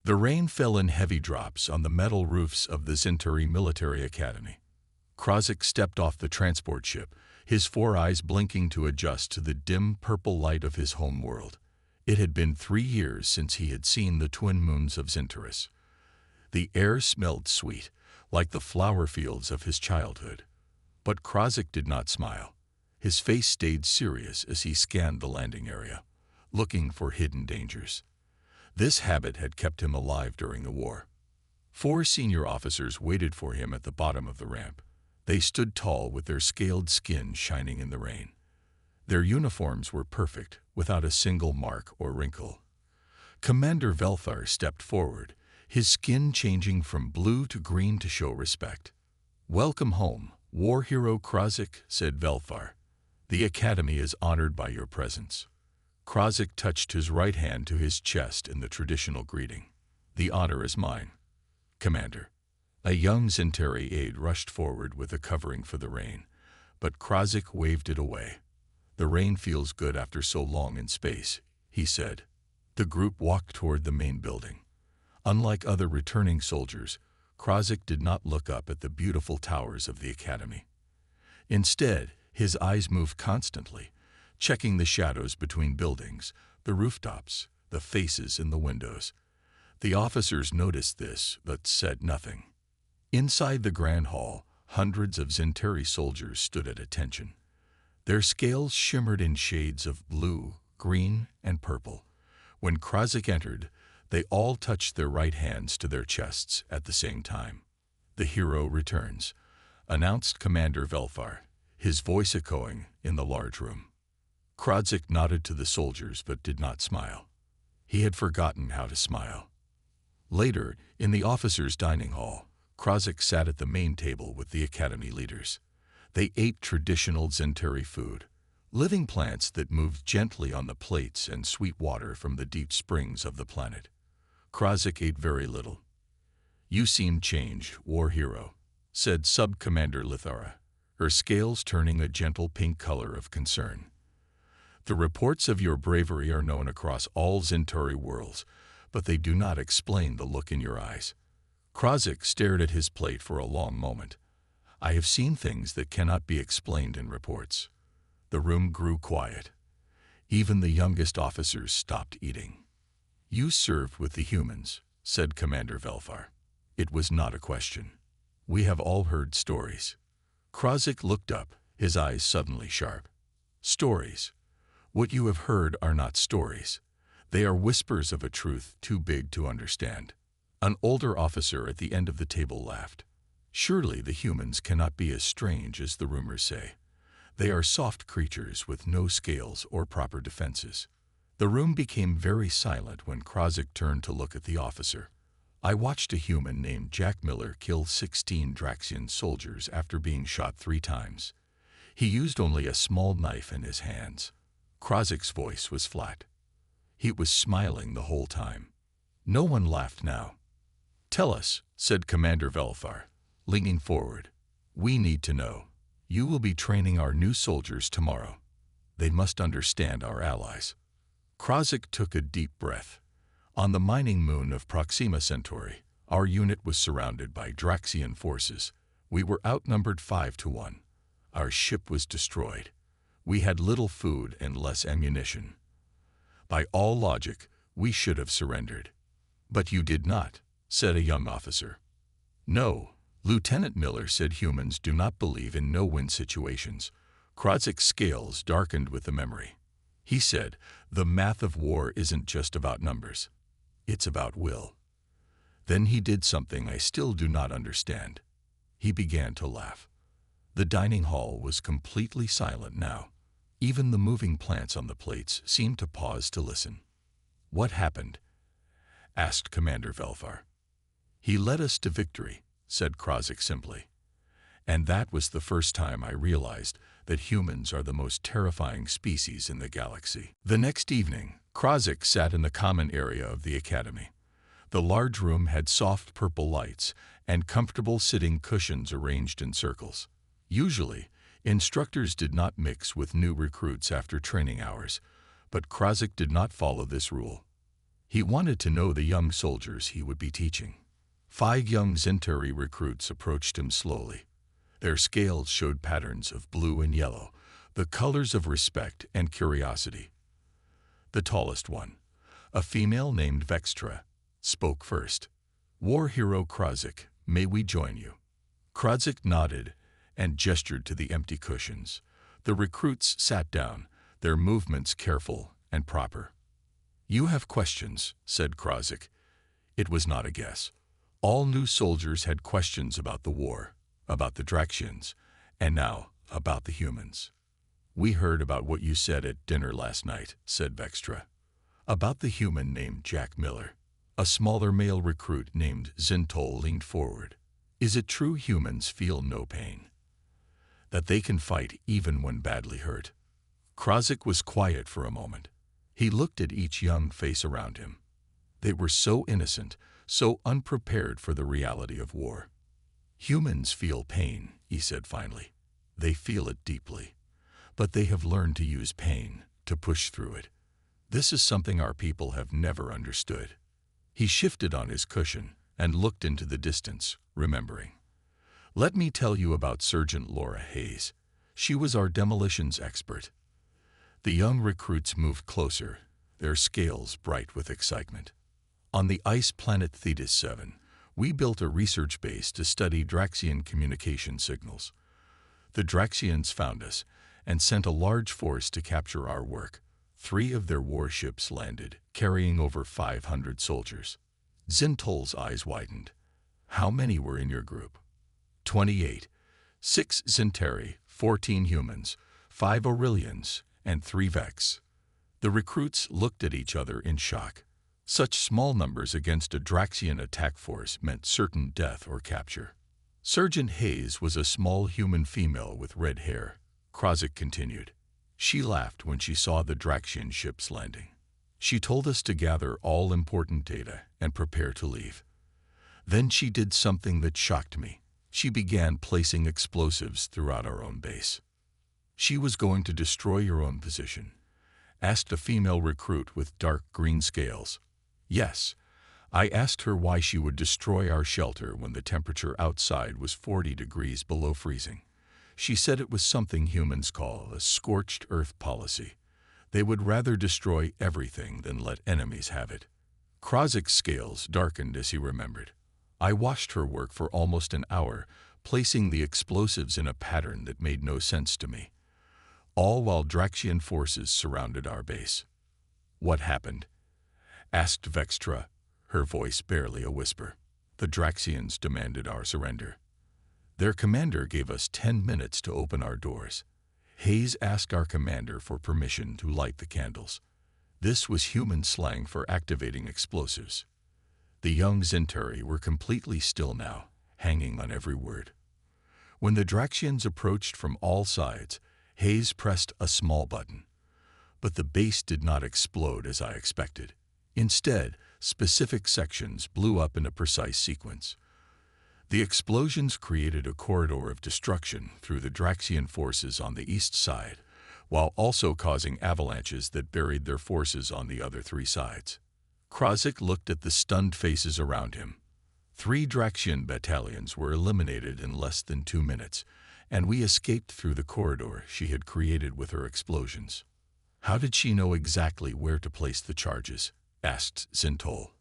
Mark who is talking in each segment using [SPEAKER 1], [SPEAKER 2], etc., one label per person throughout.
[SPEAKER 1] The rain fell in heavy drops on the metal roofs of the Centauri Military Academy. Krozik stepped off the transport ship, his 4 eyes blinking to adjust to the dim purple light of his home world. It had been 3 years since he had seen the twin moons of Centaurus. The air smelled sweet, like the flower fields of his childhood. But Krozik did not smile. His face stayed serious as he scanned the landing area, looking for hidden dangers. This habit had kept him alive during the war. 4 senior officers waited for him at the bottom of the ramp. They stood tall with their scaled skin shining in the rain. Their uniforms were perfect, without a single mark or wrinkle. Commander Velthar stepped forward, his skin changing from blue to green to show respect. "Welcome home, war hero Krozik," said Velthar. "The Academy is honored by your presence." Krozik touched his right hand to his chest in the traditional greeting. "The honor is mine, Commander." A young Centauri aide rushed forward with a covering for the rain, but Krozik waved it away. "The rain feels good after so long in space," he said. The group walked toward the main building. Unlike other returning soldiers, Krozik did not look up at the beautiful towers of the Academy. Instead, his eyes moved constantly, checking the shadows between buildings, the rooftops, the faces in the windows. The officers noticed this, but said nothing. Inside the Grand Hall, hundreds of Centauri soldiers stood at attention. Their scales shimmered in shades of blue, green, and purple. When Krozik entered, they all touched their right hands to their chests at the same time. "The hero returns," announced Commander Velthar, his voice echoing in the large room. Krozik nodded to the soldiers but did not smile. He had forgotten how to smile. Later, in the officers' dining hall, Krozik sat at the main table with the Academy leaders. They ate traditional Centauri food, living plants that moved gently on the plates and sweet water from the deep springs of the planet. Krozik ate very little. "You seem changed, war hero," said Sub-Commander Lithara, her scales turning a gentle pink color of concern. "The reports of your bravery are known across all Centauri worlds, but they do not explain the look in your eyes." Krozik stared at his plate for a long moment. "I have seen things that cannot be explained in reports." The room grew quiet. Even the youngest officers stopped eating. "You served with the humans," said Commander Velthar. It was not a question. "We have all heard stories." Krozik looked up, his eyes suddenly sharp. "Stories. What you have heard are not stories. They are whispers of a truth too big to understand." An older officer at the end of the table laughed. "Surely the humans cannot be as strange as the rumors say. They are soft creatures with no scales or proper defenses." The room became very silent when Krozik turned to look at the officer. "I watched a human named Jack Miller kill 16 Draxian soldiers after being shot 3 times. He used only a small knife in his hands." Krozik's voice was flat. He was smiling the whole time. No one laughed now. "Tell us," said Commander Velthar, leaning forward. "We need to know. You will be training our new soldiers tomorrow. They must understand our allies." Krozik took a deep breath. On the mining moon of Proxima Centauri, our unit was surrounded by Draxian forces. We were outnumbered 5 to 1. Our ship was destroyed. We had little food and less ammunition. By all logic, we should have surrendered. "But you did not," said a young officer. "No," Lieutenant Miller said, "humans do not believe in no-win situations." Krozik's scales darkened with the memory. He said, "The math of war isn't just about numbers. It's about will." Then he did something I still do not understand. He began to laugh. The dining hall was completely silent now. Even the moving plants on the plates seemed to pause to listen. "What happened?" asked Commander Velthar. "He led us to victory," said Krozik simply. "And that was the first time I realized that humans are the most terrifying species in the galaxy." The next evening, Krozik sat in the common area of the Academy. The large room had soft purple lights and comfortable sitting cushions arranged in circles. Usually, instructors did not mix with new recruits after training hours, but Krozik did not follow this rule. He wanted to know the young soldiers he would be teaching. 5 young Centauri recruits approached him slowly. Their scales showed patterns of blue and yellow, the colors of respect and curiosity. The tallest one, a female named Vextra, spoke first. "War hero Krozik, may we join you?" Krozik nodded and gestured to the empty cushions. The recruits sat down, their movements careful and proper. "You have questions," said Krozik. It was not a guess. All new soldiers had questions about the war, about the Draxians, and now about the humans. "We heard about what you said at dinner last night," said Vextra. "About the human named Jack Miller." A smaller male recruit named Zintol leaned forward. "Is it true humans feel no pain? That they can fight even when badly hurt?" Krozik was quiet for a moment. He looked at each young face around him. They were so innocent, so unprepared for the reality of war. "Humans feel pain," he said finally. "They feel it deeply. But they have learned to use pain, to push through it. This is something our people have never understood." He shifted on his cushion and looked into the distance, remembering. "Let me tell you about Sergeant Laura Hayes. She was our demolitions expert." The young recruits moved closer, their scales bright with excitement. "On the ice planet Thetis 7, we built a research base to study Draxian communication signals. The Draxians found us and sent a large force to capture our work. 3 of their warships landed, carrying over 500 soldiers." Zintol's eyes widened. "How many were in your group?" 28. 6 Centauri, 14 humans, 5 Aurelians, and 3 Vex. The recruits looked at each other in shock. Such small numbers against a Draxian attack force meant certain death or capture. "Sergeant Hayes was a small human female with red hair," Krozik continued. "She laughed when she saw the Draxian ships landing. She told us to gather all important data and prepare to leave. Then she did something that shocked me. She began placing explosives throughout our own base." "She was going to destroy your own position?" asked a female recruit with dark green scales. "Yes. I asked her why she would destroy our shelter when the temperature outside was 40 degrees below freezing. She said it was something humans call a scorched earth policy. They would rather destroy everything than let enemies have it." Krozik's scales darkened as he remembered. "I watched her work for almost an hour, placing the explosives in a pattern that made no sense to me, all while Draxian forces surrounded our base." "What happened?" asked Vextra, her voice barely a whisper. "The Draxians demanded our surrender. Their commander gave us 10 minutes to open our doors. Hayes asked our commander for permission to light the candles. This was human slang for activating explosives." The young Centauri were completely still now, hanging on every word. When the Draxians approached from all sides, Hayes pressed a small button. But the base did not explode as I expected. Instead, specific sections blew up in a precise sequence. The explosions created a corridor of destruction through the Draxian forces on the east side, while also causing avalanches that buried their forces on the other 3 sides. Krozik looked at the stunned faces around him. 3 Draxian battalions were eliminated in less than 2 minutes, and we escaped through the corridor she had created with her explosions. "How did she know exactly where to place the charges?" asked Zintol.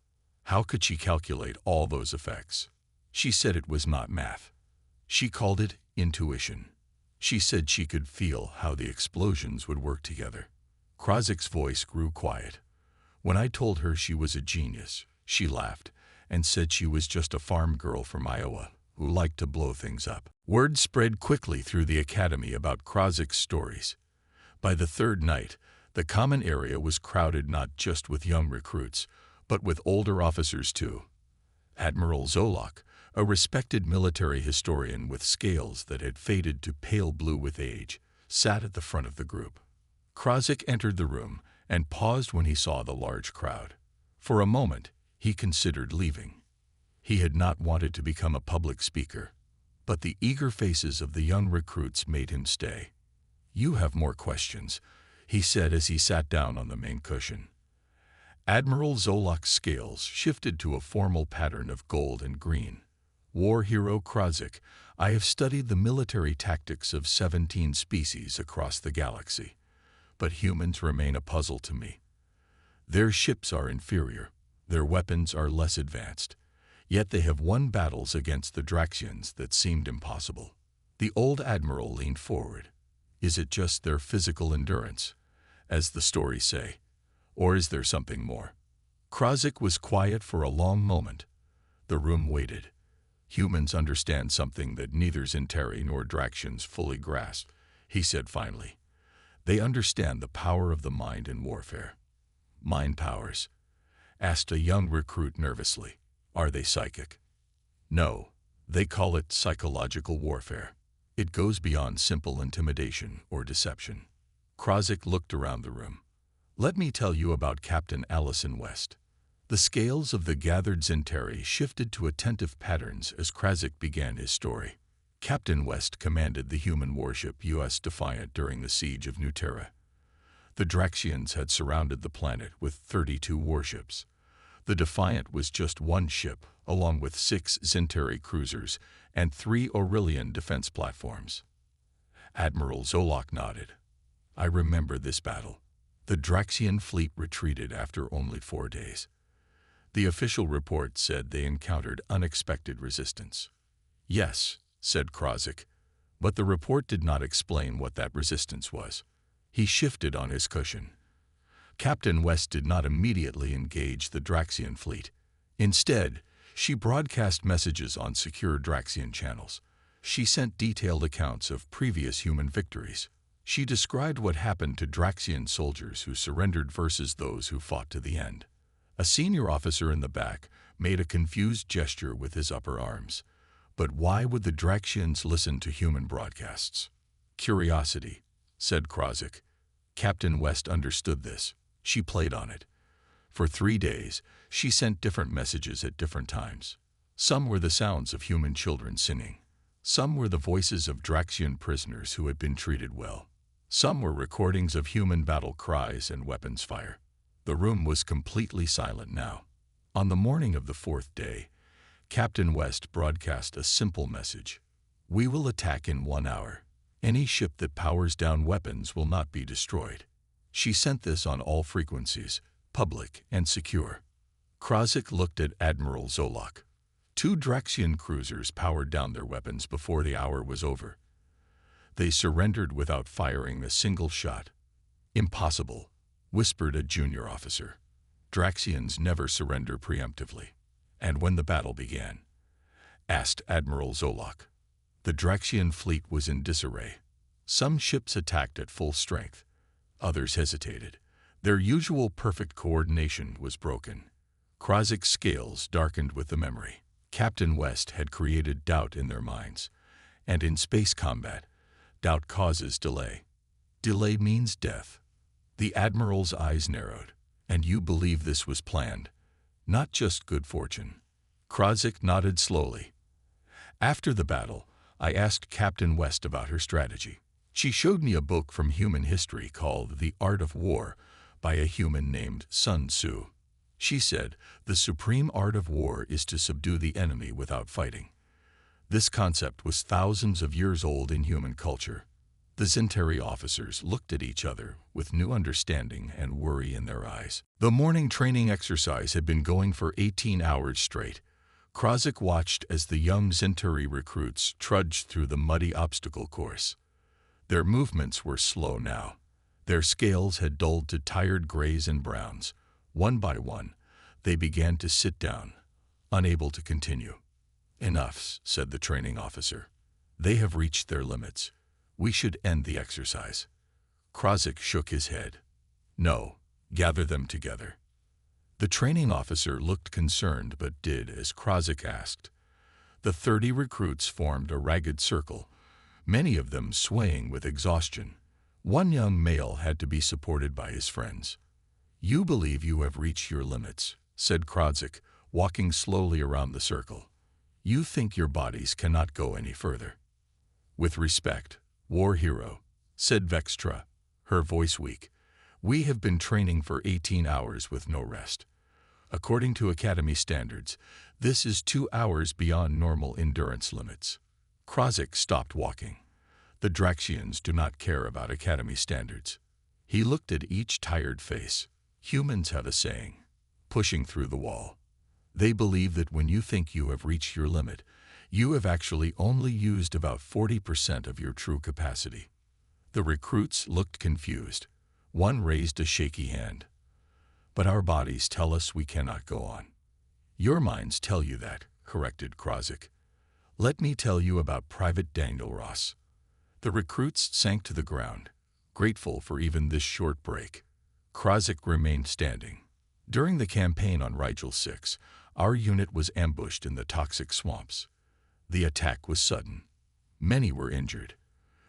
[SPEAKER 1] "How could she calculate all those effects?" "She said it was not math. She called it intuition. She said she could feel how the explosions would work together." Krozik's voice grew quiet. "When I told her she was a genius, she laughed and said she was just a farm girl from Iowa who liked to blow things up." Word spread quickly through the academy about Krozik's stories. By the 3rd night, the common area was crowded not just with young recruits, but with older officers too. Admiral Zolok, a respected military historian with scales that had faded to pale blue with age, sat at the front of the group. Krozik entered the room and paused when he saw the large crowd. For a moment, he considered leaving. He had not wanted to become a public speaker, but the eager faces of the young recruits made him stay. "You have more questions," he said as he sat down on the main cushion. Admiral Zolok's scales shifted to a formal pattern of gold and green. War hero Krozik, I have studied the military tactics of 17 species across the galaxy, but humans remain a puzzle to me. Their ships are inferior, their weapons are less advanced, yet they have won battles against the Draxians that seemed impossible. The old admiral leaned forward. Is it just their physical endurance, as the stories say, or is there something more? Krozik was quiet for a long moment. The room waited. Humans understand something that neither Zinteri nor Draxians fully grasp, he said finally. They understand the power of the mind in warfare. Mind powers? Asked a young recruit nervously. Are they psychic? No, they call it psychological warfare. It goes beyond simple intimidation or deception. Krozik looked around the room. Let me tell you about Captain Allison West. The scales of the gathered Zinteri shifted to attentive patterns as Krozik began his story. Captain West commanded the human warship U.S. Defiant during the siege of Nutera. The Draxians had surrounded the planet with 32 warships. The Defiant was just one ship, along with 6 Zinteri cruisers and 3 Aurelian defense platforms. Admiral Zolok nodded. I remember this battle. The Draxian fleet retreated after only 4 days. The official report said they encountered unexpected resistance. Yes, said Krozik, but the report did not explain what that resistance was. He shifted on his cushion. Captain West did not immediately engage the Draxian fleet. Instead, she broadcast messages on secure Draxian channels. She sent detailed accounts of previous human victories. She described what happened to Draxian soldiers who surrendered versus those who fought to the end. A senior officer in the back made a confused gesture with his upper arms. But why would the Draxians listen to human broadcasts? Curiosity, said Krozik. Captain West understood this. She played on it. For 3 days, she sent different messages at different times. Some were the sounds of human children singing. Some were the voices of Draxian prisoners who had been treated well. Some were recordings of human battle cries and weapons fire. The room was completely silent now. On the morning of the 4th day, Captain West broadcast a simple message. We will attack in 1 hour. Any ship that powers down weapons will not be destroyed. She sent this on all frequencies, public and secure. Krozik looked at Admiral Zolok. 2 Draxian cruisers powered down their weapons before the hour was over. They surrendered without firing a single shot. Impossible, whispered a junior officer. Draxians never surrender preemptively. And when the battle began? Asked Admiral Zolok. The Draxian fleet was in disarray. Some ships attacked at full strength. Others hesitated. Their usual perfect coordination was broken. Krozik's scales darkened with the memory. Captain West had created doubt in their minds. And in space combat, doubt causes delay. Delay means death. The Admiral's eyes narrowed. And you believe this was planned, not just good fortune. Krozik nodded slowly. After the battle, I asked Captain West about her strategy. She showed me a book from human history called The Art of War by a human named Sun Tzu. She said, the supreme art of war is to subdue the enemy without fighting. This concept was thousands of years old in human culture. The Zinteri officers looked at each other with new understanding and worry in their eyes. The morning training exercise had been going for 18 hours straight. Krozik watched as the young Zinteri recruits trudged through the muddy obstacle course. Their movements were slow now. Their scales had dulled to tired grays and browns. One by one, they began to sit down, unable to continue. Enough, said the training officer. They have reached their limits. We should end the exercise. Krozik shook his head. No, gather them together. The training officer looked concerned but did as Krozik asked. The 30 recruits formed a ragged circle, many of them swaying with exhaustion. One young male had to be supported by his friends. You believe you have reached your limits, said Krozik, walking slowly around the circle. You think your bodies cannot go any further. With respect, war hero, said Vextra, her voice weak. We have been training for 18 hours with no rest. According to Academy standards, this is 2 hours beyond normal endurance limits. Krozik stopped walking. The Draxians do not care about Academy standards. He looked at each tired face. Humans have a saying, pushing through the wall. They believe that when you think you have reached your limit, you have actually only used about 40% of your true capacity. The recruits looked confused. One raised a shaky hand. But our bodies tell us we cannot go on. Your minds tell you that, corrected Krozik. Let me tell you about Private Daniel Ross. The recruits sank to the ground, grateful for even this short break. Krozik remained standing. During the campaign on Rigel 6, our unit was ambushed in the toxic swamps. The attack was sudden. Many were injured.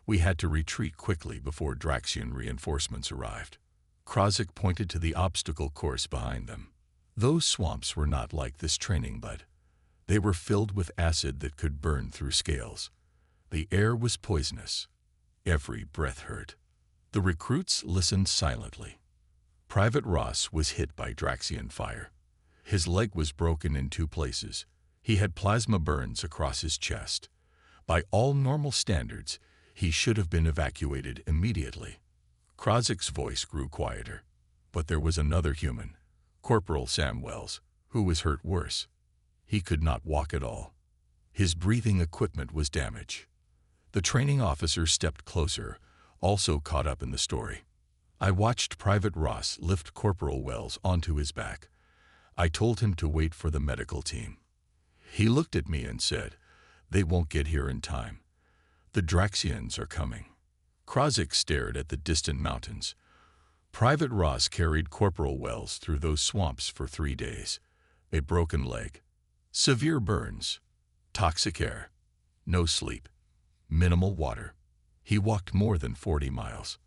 [SPEAKER 1] We had to retreat quickly before Draxian reinforcements arrived. Krozik pointed to the obstacle course behind them. Those swamps were not like this training bud. They were filled with acid that could burn through scales. The air was poisonous. Every breath hurt. The recruits listened silently. Private Ross was hit by Draxian fire. His leg was broken in 2 places. He had plasma burns across his chest. By all normal standards, he should have been evacuated immediately. Krozik's voice grew quieter. But there was another human, Corporal Sam Wells, who was hurt worse. He could not walk at all. His breathing equipment was damaged. The training officer stepped closer, also caught up in the story. I watched Private Ross lift Corporal Wells onto his back. I told him to wait for the medical team. He looked at me and said, "They won't get here in time. The Draxians are coming." Krozik stared at the distant mountains. Private Ross carried Corporal Wells through those swamps for 3 days. A broken leg, severe burns, toxic air, no sleep, minimal water. He walked more than 40 miles.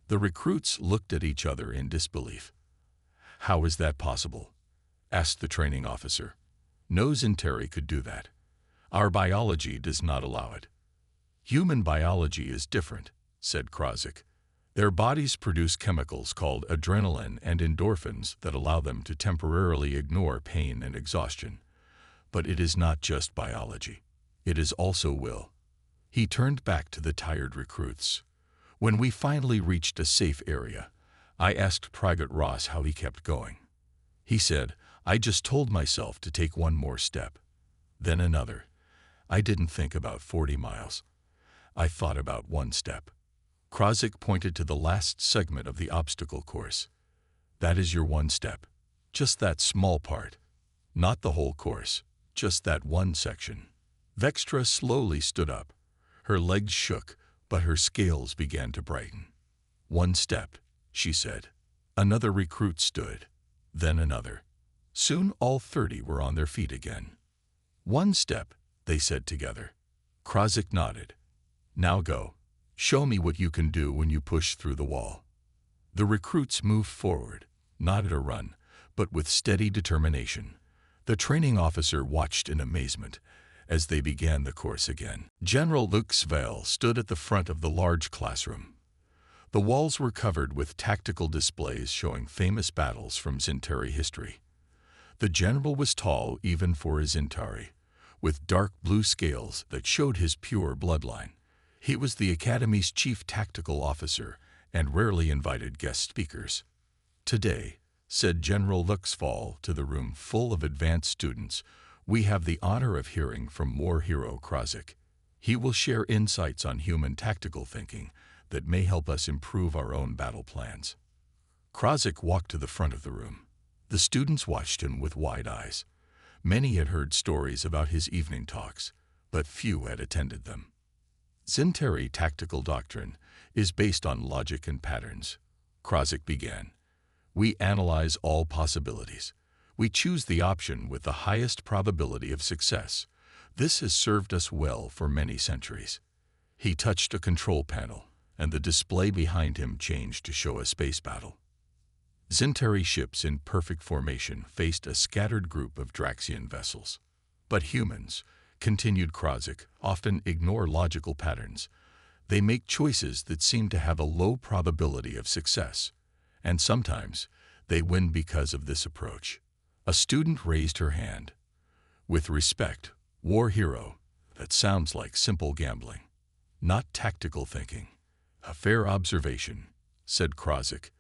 [SPEAKER 1] The recruits looked at each other in disbelief. "How is that possible?" asked the training officer. "No Zentari could do that. Our biology does not allow it." "Human biology is different," said Krozik. "Their bodies produce chemicals called adrenaline and endorphins that allow them to temporarily ignore pain and exhaustion. But it is not just biology. It is also will." He turned back to the tired recruits. When we finally reached a safe area, I asked Private Ross how he kept going. He said, "I just told myself to take one more step. Then another. I didn't think about 40 miles. I thought about 1 step." Krozik pointed to the last segment of the obstacle course. "That is your 1 step. Just that small part. Not the whole course, just that 1 section." Vextra slowly stood up. Her legs shook, but her scales began to brighten. "1 step," she said. Another recruit stood, then another. Soon all 30 were on their feet again. "1 step," they said together. Krozik nodded. "Now go. Show me what you can do when you push through the wall." The recruits moved forward, not at a run, but with steady determination. The training officer watched in amazement as they began the course again. General Luxvale stood at the front of the large classroom. The walls were covered with tactical displays showing famous battles from Zentari history. The general was tall even for his Zentari, with dark blue scales that showed his pure bloodline. He was the Academy's chief tactical officer and rarely invited guest speakers. "Today," said General Luxfall to the room full of advanced students, "we have the honor of hearing from War Hero Krozik. He will share insights on human tactical thinking that may help us improve our own battle plans." Krozik walked to the front of the room. The students watched him with wide eyes. Many had heard stories about his evening talks, but few had attended them. Zentari tactical doctrine is based on logic and patterns. Krozik began. "We analyze all possibilities. We choose the option with the highest probability of success. This has served us well for many centuries." He touched a control panel, and the display behind him changed to show a space battle. Zentari ships in perfect formation faced a scattered group of Draxian vessels. But humans, continued Krozik, often ignore logical patterns. They make choices that seem to have a low probability of success. And sometimes they win because of this approach. A student raised her hand. With respect, war hero, that sounds like simple gambling, not tactical thinking. A fair observation, said Krozik.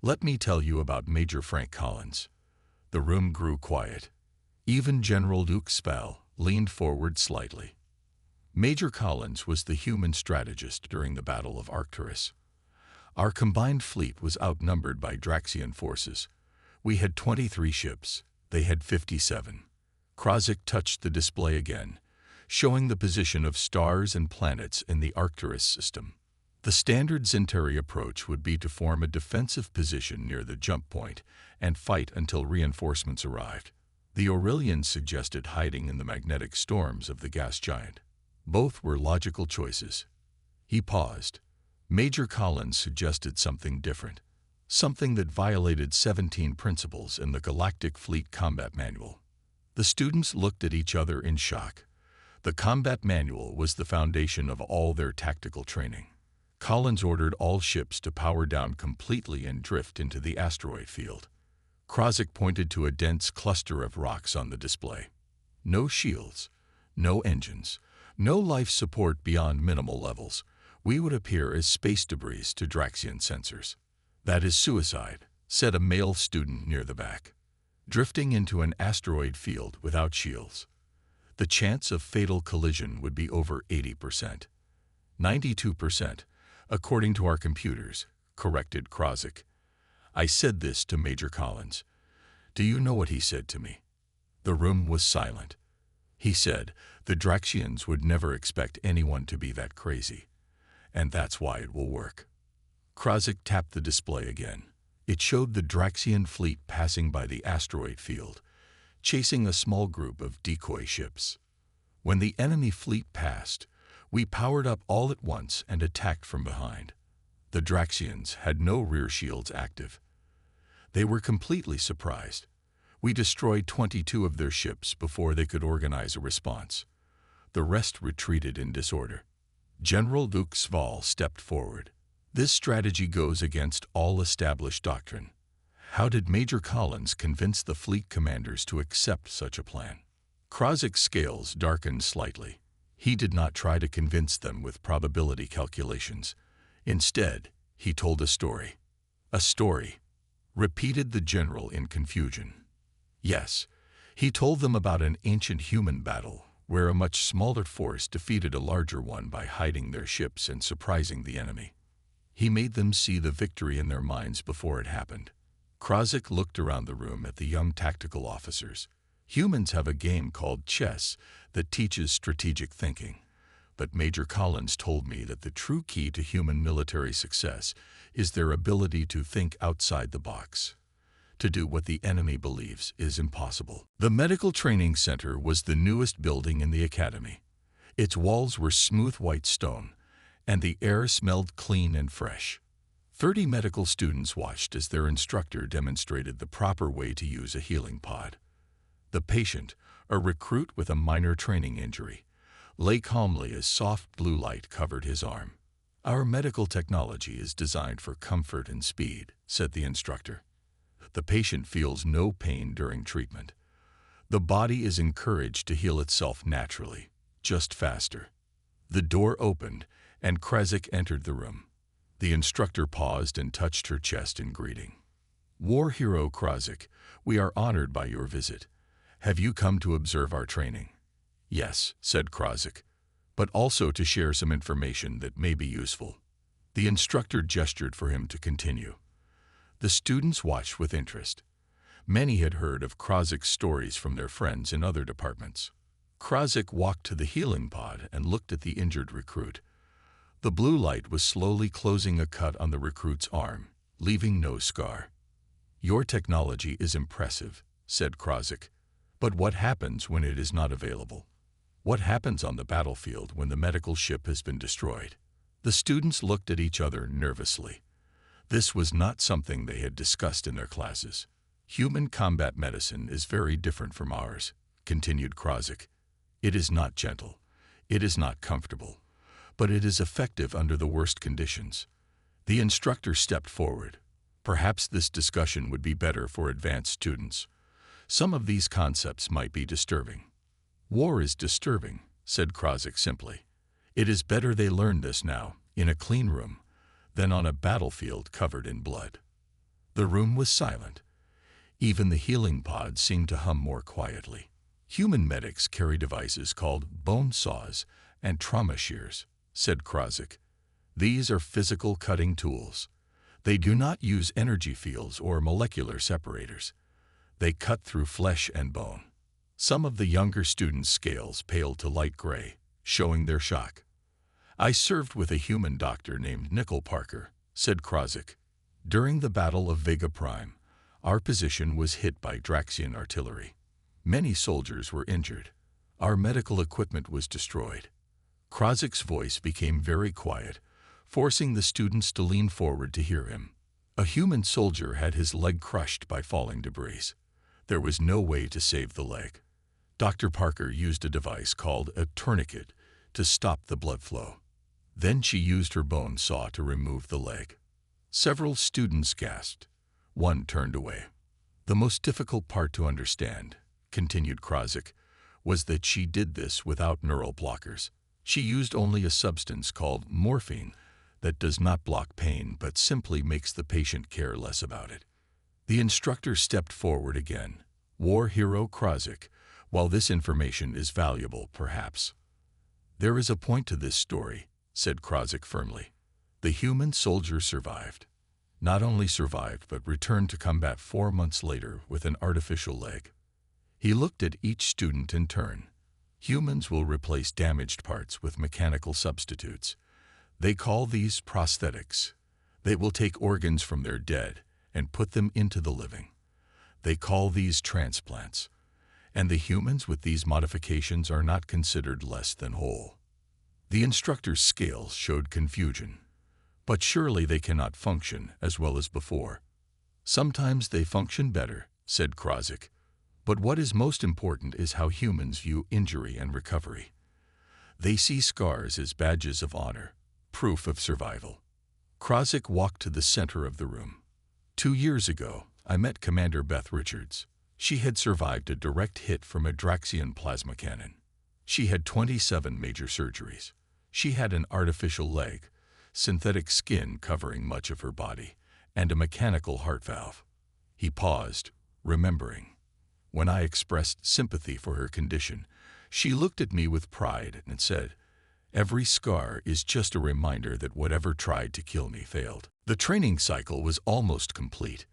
[SPEAKER 1] Let me tell you about Major Frank Collins. The room grew quiet. Even General Luke Spall leaned forward slightly. Major Collins was the human strategist during the Battle of Arcturus. Our combined fleet was outnumbered by Draxian forces. We had 23 ships. They had 57. Krozik touched the display again, showing the position of stars and planets in the Arcturus system. The standard Zentari approach would be to form a defensive position near the jump point and fight until reinforcements arrived. The Aurelians suggested hiding in the magnetic storms of the gas giant. Both were logical choices. He paused. Major Collins suggested something different, something that violated 17 principles in the Galactic Fleet Combat Manual. The students looked at each other in shock. The combat manual was the foundation of all their tactical training. Collins ordered all ships to power down completely and drift into the asteroid field. Krozik pointed to a dense cluster of rocks on the display. No shields, no engines, no life support beyond minimal levels. We would appear as space debris to Draxian sensors. That is suicide, said a male student near the back. Drifting into an asteroid field without shields. The chance of fatal collision would be over 80%. 92%, according to our computers, corrected Krozik. I said this to Major Collins. Do you know what he said to me? The room was silent. He said, the Draxians would never expect anyone to be that crazy. And that's why it will work. Krozik tapped the display again. It showed the Draxian fleet passing by the asteroid field, chasing a small group of decoy ships. When the enemy fleet passed, we powered up all at once and attacked from behind. The Draxians had no rear shields active. They were completely surprised. We destroyed 22 of their ships before they could organize a response. The rest retreated in disorder. General Luke Spall stepped forward. This strategy goes against all established doctrine. How did Major Collins convince the fleet commanders to accept such a plan? Krozik's scales darkened slightly. He did not try to convince them with probability calculations. Instead, he told a story. A story, repeated the general in confusion. Yes, he told them about an ancient human battle where a much smaller force defeated a larger one by hiding their ships and surprising the enemy. He made them see the victory in their minds before it happened. Krozik looked around the room at the young tactical officers. Humans have a game called chess that teaches strategic thinking. But Major Collins told me that the true key to human military success is their ability to think outside the box, to do what the enemy believes is impossible. The Medical Training Center was the newest building in the academy. Its walls were smooth white stone, and the air smelled clean and fresh. 30 medical students watched as their instructor demonstrated the proper way to use a healing pod. The patient, a recruit with a minor training injury, lay calmly as soft blue light covered his arm. Our medical technology is designed for comfort and speed, said the instructor. The patient feels no pain during treatment. The body is encouraged to heal itself naturally, just faster. The door opened, and Krozik entered the room. The instructor paused and touched her chest in greeting. War Hero Krozik, we are honored by your visit. Have you come to observe our training? Yes, said Krozik, but also to share some information that may be useful. The instructor gestured for him to continue. The students watched with interest. Many had heard of Krozik's stories from their friends in other departments. Krozik walked to the healing pod and looked at the injured recruit. The blue light was slowly closing a cut on the recruit's arm, leaving no scar. Your technology is impressive, said Krozik. But what happens when it is not available? What happens on the battlefield when the medical ship has been destroyed? The students looked at each other nervously. This was not something they had discussed in their classes. Human combat medicine is very different from ours, continued Krozik. It is not gentle. It is not comfortable. But it is effective under the worst conditions. The instructor stepped forward. Perhaps this discussion would be better for advanced students. Some of these concepts might be disturbing. War is disturbing, said Krozik simply. It is better they learn this now, in a clean room, than on a battlefield covered in blood. The room was silent. Even the healing pod seemed to hum more quietly. Human medics carry devices called bone saws and trauma shears, said Krozik. These are physical cutting tools. They do not use energy fields or molecular separators. They cut through flesh and bone. Some of the younger students' scales paled to light gray, showing their shock. I served with a human doctor named Nickel Parker, said Krozik. During the Battle of Vega Prime, our position was hit by Draxian artillery. Many soldiers were injured. Our medical equipment was destroyed. Krozik's voice became very quiet, forcing the students to lean forward to hear him. A human soldier had his leg crushed by falling debris. There was no way to save the leg. Dr. Parker used a device called a tourniquet to stop the blood flow. Then she used her bone saw to remove the leg. Several students gasped. One turned away. The most difficult part to understand, continued Krozik, was that she did this without neural blockers. She used only a substance called morphine that does not block pain but simply makes the patient care less about it. The instructor stepped forward again. War hero Krozik, while this information is valuable, perhaps. There is a point to this story, said Krozik firmly. The human soldier survived. Not only survived, but returned to combat 4 months later with an artificial leg. He looked at each student in turn. Humans will replace damaged parts with mechanical substitutes. They call these prosthetics. They will take organs from their dead and put them into the living. They call these transplants. And the humans with these modifications are not considered less than whole. The instructor's scales showed confusion. But surely they cannot function as well as before. Sometimes they function better, said Krozik. But what is most important is how humans view injury and recovery. They see scars as badges of honor, proof of survival. Krozik walked to the center of the room. 2 years ago, I met Commander Beth Richards. She had survived a direct hit from a Draxian plasma cannon. She had 27 major surgeries. She had an artificial leg, synthetic skin covering much of her body, and a mechanical heart valve. He paused, remembering. When I expressed sympathy for her condition, she looked at me with pride and said, "Every scar is just a reminder that whatever tried to kill me failed." The training cycle was almost complete.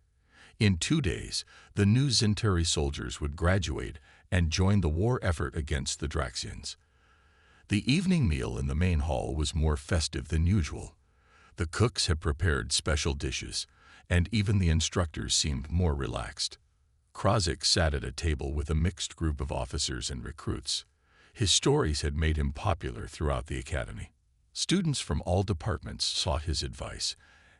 [SPEAKER 1] In 2 days, the new Zinteri soldiers would graduate and join the war effort against the Draxians. The evening meal in the main hall was more festive than usual. The cooks had prepared special dishes, and even the instructors seemed more relaxed. Krozik sat at a table with a mixed group of officers and recruits. His stories had made him popular throughout the academy. Students from all departments sought his advice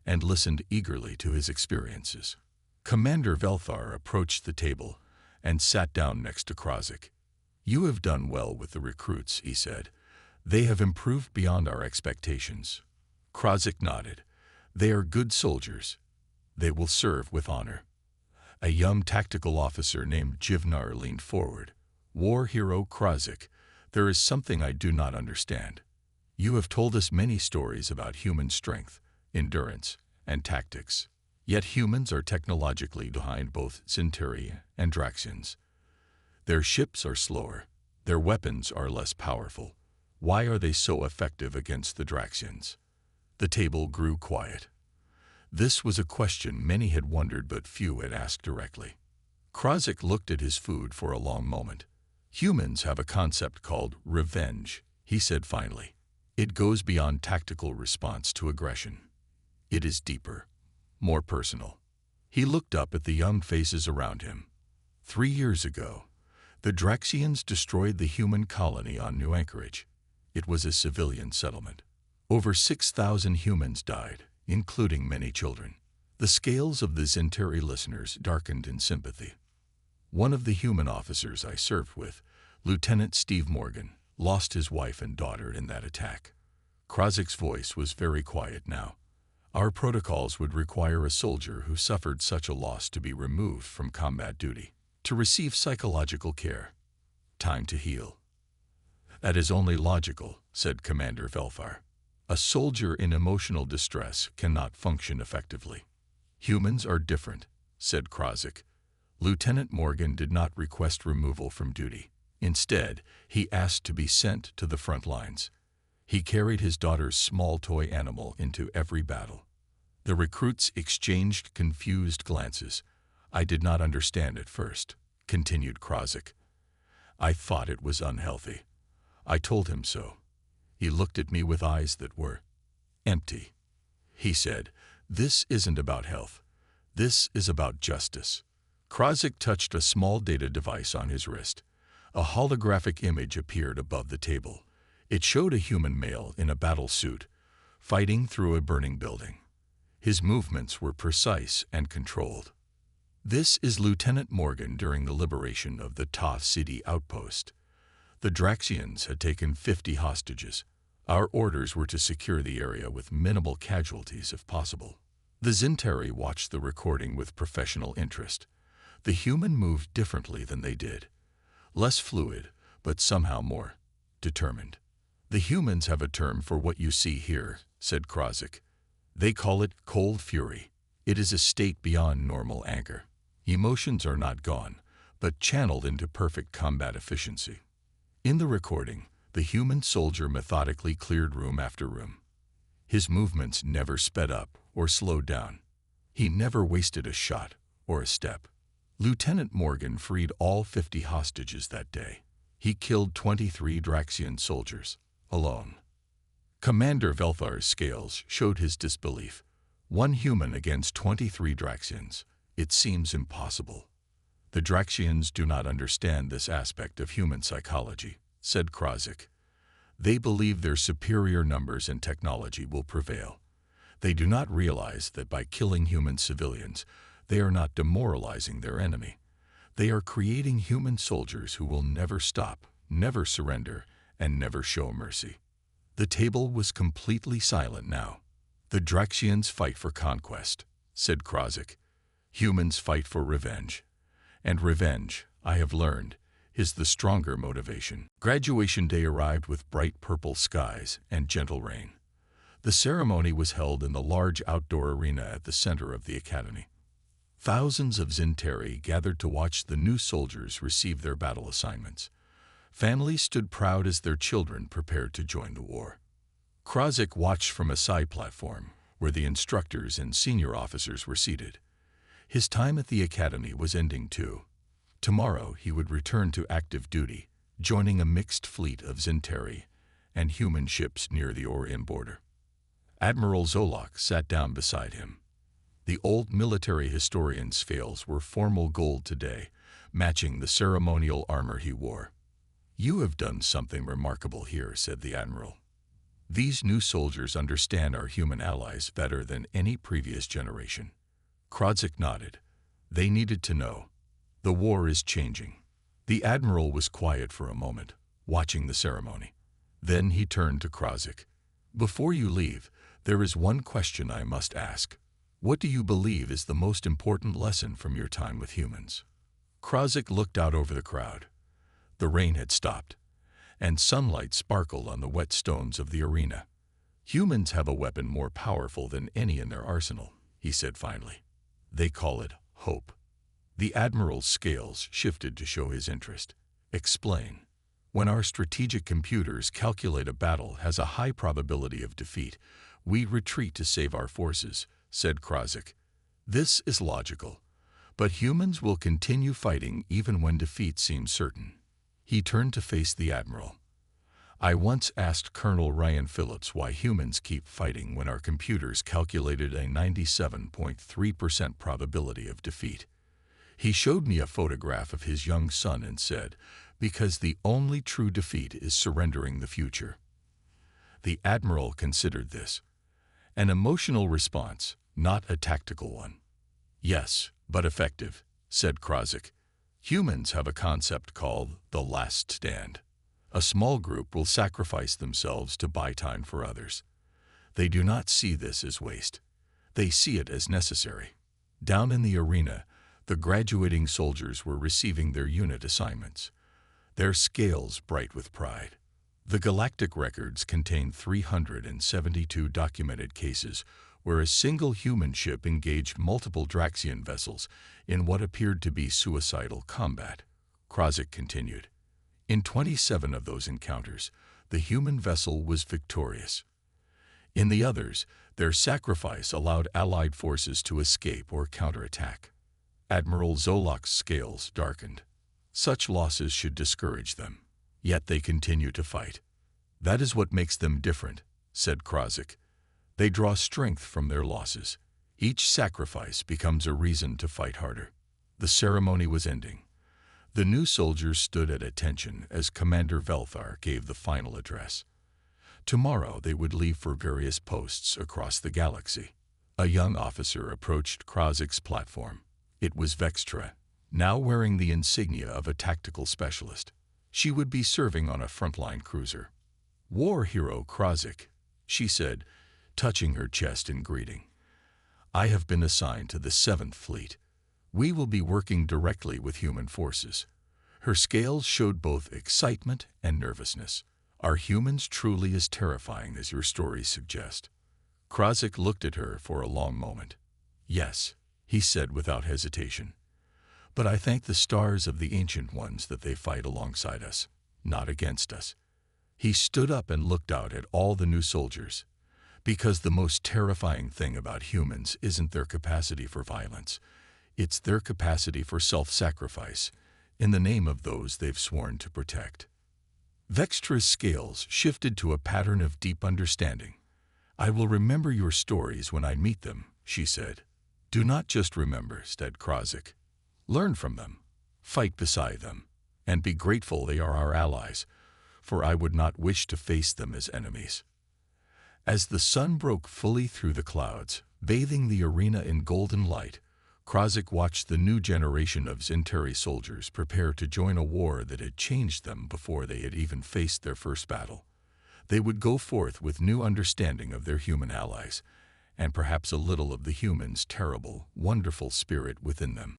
[SPEAKER 1] and listened eagerly to his experiences. Commander Velthar approached the table and sat down next to Krozik. "You have done well with the recruits," he said. "They have improved beyond our expectations." Krozik nodded. "They are good soldiers. They will serve with honor." A young tactical officer named Jivnar leaned forward. "War hero Krozik, there is something I do not understand. You have told us many stories about human strength, endurance, and tactics. Yet humans are technologically behind both Zinteri and Draxians. Their ships are slower. Their weapons are less powerful. Why are they so effective against the Draxians?" The table grew quiet. This was a question many had wondered but few had asked directly. Krozik looked at his food for a long moment. "Humans have a concept called revenge," he said finally. "It goes beyond tactical response to aggression. It is deeper, more personal." He looked up at the young faces around him. 3 years ago, the Draxians destroyed the human colony on New Anchorage. It was a civilian settlement. Over 6,000 humans died, including many children. The scales of the Zinteri listeners darkened in sympathy. One of the human officers I served with, Lieutenant Steve Morgan, lost his wife and daughter in that attack. Krozik's voice was very quiet now. Our protocols would require a soldier who suffered such a loss to be removed from combat duty, to receive psychological care. Time to heal. That is only logical, said Commander Velfar. A soldier in emotional distress cannot function effectively. Humans are different, said Krozik. Lieutenant Morgan did not request removal from duty. Instead, he asked to be sent to the front lines. He carried his daughter's small toy animal into every battle. The recruits exchanged confused glances. I did not understand at first, continued Krozik. I thought it was unhealthy. I told him so. He looked at me with eyes that were empty. He said, "This isn't about health. This is about justice." Krozik touched a small data device on his wrist. A holographic image appeared above the table. It showed a human male in a battle suit, fighting through a burning building. His movements were precise and controlled. This is Lieutenant Morgan during the liberation of the Toth City outpost. The Draxians had taken 50 hostages. Our orders were to secure the area with minimal casualties if possible. The Zintari watched the recording with professional interest. The human moved differently than they did. Less fluid, but somehow more determined. The humans have a term for what you see here, said Krozik. They call it cold fury. It is a state beyond normal anger. Emotions are not gone, but channeled into perfect combat efficiency. In the recording, the human soldier methodically cleared room after room. His movements never sped up or slowed down. He never wasted a shot or a step. Lieutenant Morgan freed all 50 hostages that day. He killed 23 Draxian soldiers, alone. Commander Velfar's scales showed his disbelief. 1 human against 23 Draxians. It seems impossible. The Draxians do not understand this aspect of human psychology, said Krozik. They believe their superior numbers and technology will prevail. They do not realize that by killing human civilians, they are not demoralizing their enemy. They are creating human soldiers who will never stop, never surrender, and never show mercy. The table was completely silent now. The Draxians fight for conquest, said Krozik. Humans fight for revenge. And revenge, I have learned, is the stronger motivation. Graduation day arrived with bright purple skies and gentle rain. The ceremony was held in the large outdoor arena at the center of the academy. Thousands of Zintari gathered to watch the new soldiers receive their battle assignments. Families stood proud as their children prepared to join the war. Krozik watched from a side platform, where the instructors and senior officers were seated. His time at the academy was ending too. Tomorrow he would return to active duty, joining a mixed fleet of Zintari and human ships near the Orion border. Admiral Zolok sat down beside him. The old military historian's scales were formal gold today, matching the ceremonial armor he wore. You have done something remarkable here, said the admiral. These new soldiers understand our human allies better than any previous generation. Krozik nodded. They needed to know. The war is changing. The admiral was quiet for a moment, watching the ceremony. Then he turned to Krozik. Before you leave, there is one question I must ask. What do you believe is the most important lesson from your time with humans? Krozik looked out over the crowd. The rain had stopped, and sunlight sparkled on the wet stones of the arena. Humans have a weapon more powerful than any in their arsenal, he said finally. They call it hope. The admiral's scales shifted to show his interest. Explain. When our strategic computers calculate a battle has a high probability of defeat, we retreat to save our forces, said Krozik. This is logical, but humans will continue fighting even when defeat seems certain. He turned to face the admiral. I once asked Colonel Ryan Phillips why humans keep fighting when our computers calculated a 97.3% probability of defeat. He showed me a photograph of his young son and said, because the only true defeat is surrendering the future. The admiral considered this. An emotional response, not a tactical one. Yes, but effective, said Krozik. Humans have a concept called the last stand. A small group will sacrifice themselves to buy time for others. They do not see this as waste. They see it as necessary. Down in the arena, the graduating soldiers were receiving their unit assignments, their scales bright with pride. The galactic records contained 372 documented cases where a single human ship engaged multiple Draxian vessels in what appeared to be suicidal combat. Krozik continued. In 27 of those encounters, the human vessel was victorious. In the others, their sacrifice allowed Allied forces to escape or counterattack. Admiral Zolok's scales darkened. Such losses should discourage them. Yet they continue to fight. That is what makes them different, said Krozik. They draw strength from their losses. Each sacrifice becomes a reason to fight harder. The ceremony was ending. The new soldiers stood at attention as Commander Velthar gave the final address. Tomorrow they would leave for various posts across the galaxy. A young officer approached Krozik's platform. It was Vextra, now wearing the insignia of a tactical specialist. She would be serving on a frontline cruiser. War hero Krozik, she said, touching her chest in greeting. I have been assigned to the 7th Fleet. We will be working directly with human forces. Her scales showed both excitement and nervousness. Are humans truly as terrifying as your stories suggest? Krozik looked at her for a long moment. Yes, he said without hesitation. But I thank the stars of the Ancient Ones that they fight alongside us, not against us. He stood up and looked out at all the new soldiers. Because the most terrifying thing about humans isn't their capacity for violence. It's their capacity for self-sacrifice in the name of those they've sworn to protect. Vextra's scales shifted to a pattern of deep understanding. I will remember your stories when I meet them, she said. Do not just remember, said Krozik. Learn from them, fight beside them, and be grateful they are our allies, for I would not wish to face them as enemies. As the sun broke fully through the clouds, bathing the arena in golden light, Krozik watched the new generation of Zinteri soldiers prepare to join a war that had changed them before they had even faced their first battle. They would go forth with new understanding of their human allies, and perhaps a little of the human's terrible, wonderful spirit within them.